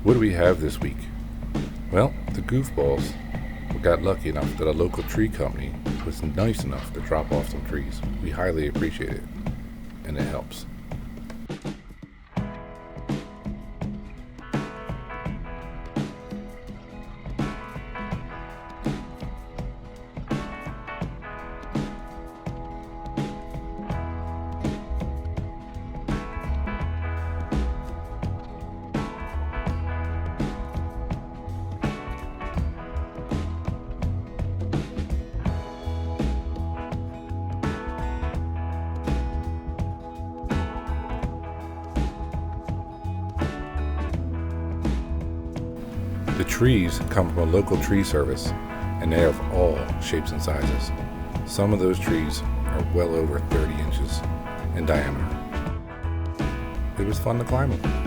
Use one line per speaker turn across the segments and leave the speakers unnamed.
What do we have this week? Well, the goofballs got lucky enough that a local tree company was nice enough to drop off some trees. We highly appreciate it, and it helps. The trees come from a local tree service, and they are of all shapes and sizes. Some of those trees are well over 30 inches in diameter. It was fun to climb them.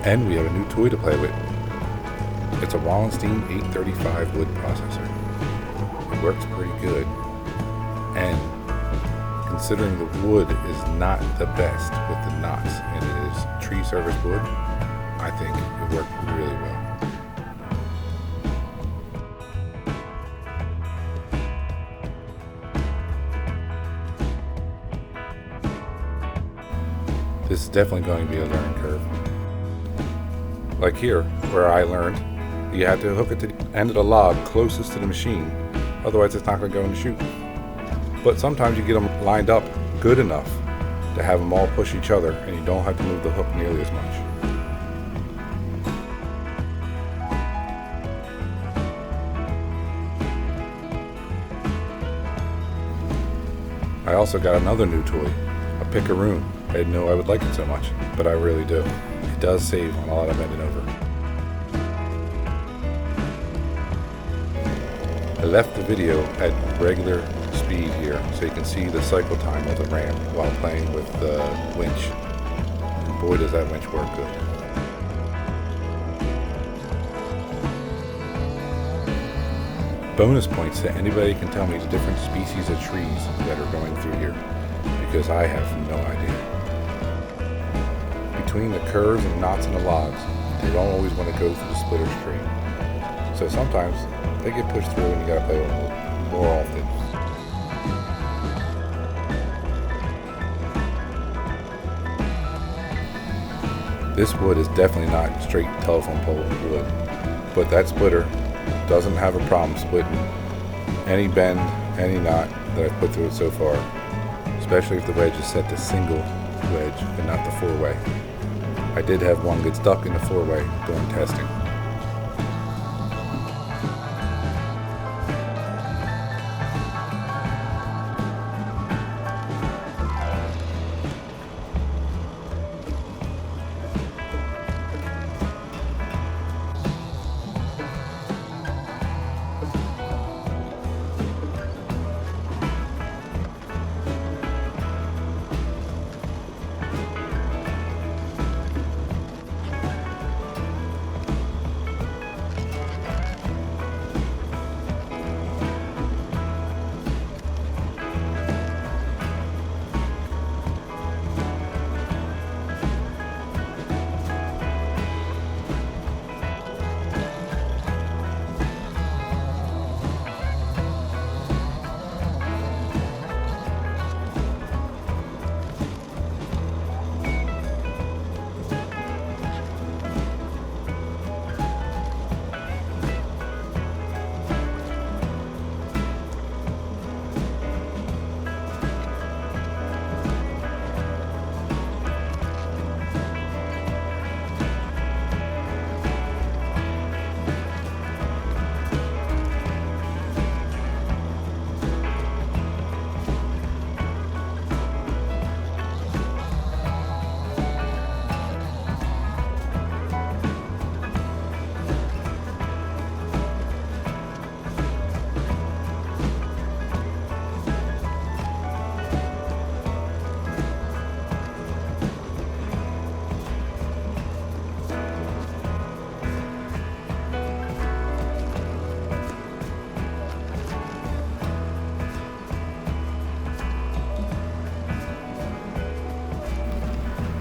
And we have a new toy to play with. It's a Wallenstein 835 wood processor. It works pretty good. And considering the wood is not the best with the knots and it is tree service wood, I think it worked really well. This is definitely going to be a learning curve. Like here, where I learned, you have to hook it to the end of the log closest to the machine, otherwise it's not going to go in the chute. But sometimes you get them lined up good enough to have them all push each other and you don't have to move the hook nearly as much. I also got another new toy, a pickaroon. I didn't know I would like it so much, but I really do. It does save on a lot of bending over. I left the video at regular speed here so you can see the cycle time of the ramp while playing with the winch. And boy does that winch work good. Bonus points to anybody can tell me the different species of trees that are going through here, because I have no idea. Between the curves and knots in the logs, they don't always want to go through the splitter straight. So sometimes they get pushed through and you gotta play with them more often. This wood is definitely not straight telephone pole wood, but that splitter doesn't have a problem splitting any bend, any knot that I've put through it so far, especially if the wedge is set to single wedge and not the four-way. I did have one get stuck in the four-way during testing.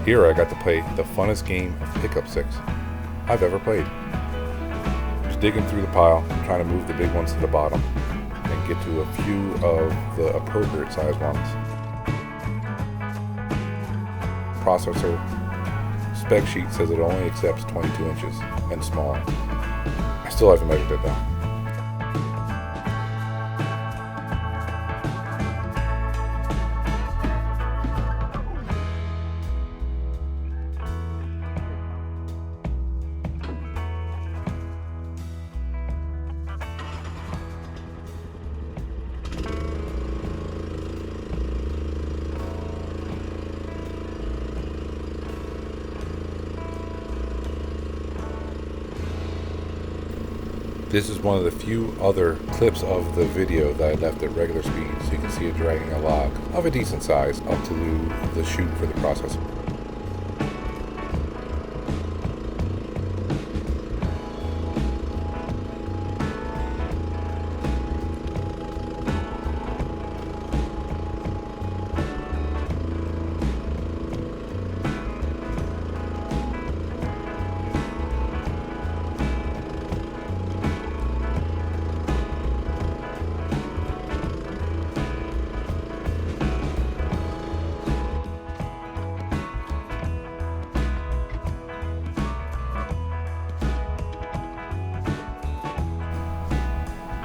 Here I got to play the funnest game of pickup sticks I've ever played. Just digging through the pile, trying to move the big ones to the bottom and get to a few of the appropriate size ones. Processor spec sheet says it only accepts 22 inches and small. I still haven't measured it though. This is one of the few other clips of the video that I left at regular speed, so you can see it dragging a log of a decent size up to the chute for the processor.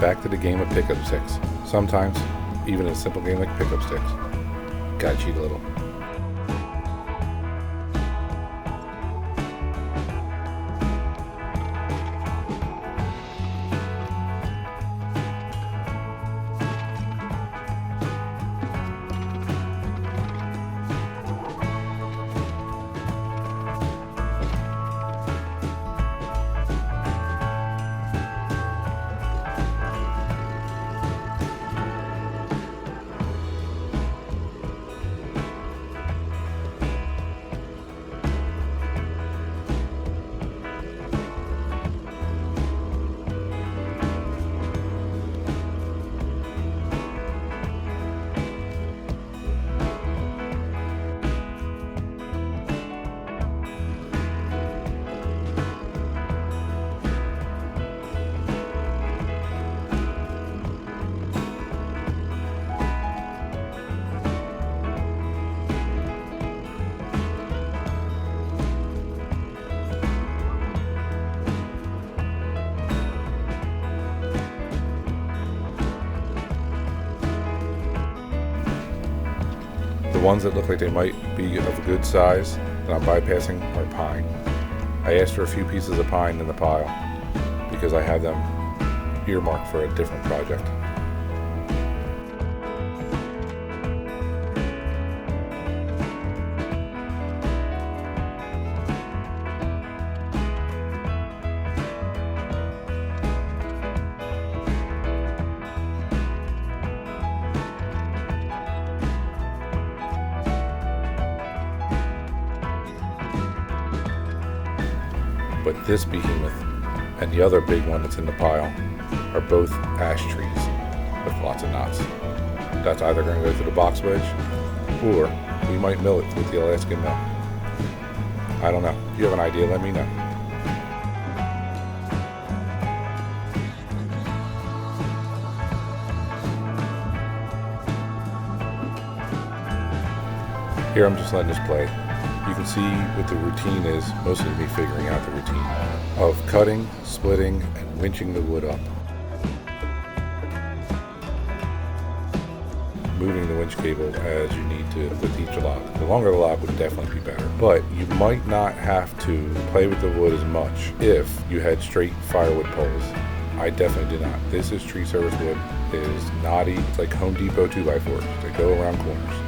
Back to the game of pickup sticks. Sometimes, even a simple game like pickup sticks, gotta cheat a little. The ones that look like they might be of a good size that I'm bypassing are pine. I asked for a few pieces of pine in the pile because I have them earmarked for a different project. But this behemoth and the other big one that's in the pile are both ash trees with lots of knots. That's either going to go through the box wedge, or we might mill it with the Alaskan mill. I don't know. If you have an idea, let me know. Here I'm just letting this play. You can see what the routine is, mostly me figuring out the routine of cutting, splitting, and winching the wood up. Moving the winch cable as you need to with each log. The longer the log would definitely be better, but you might not have to play with the wood as much if you had straight firewood poles. I definitely do not. This is tree service wood. It is knotty. It's like Home Depot 2x4s. They go around corners.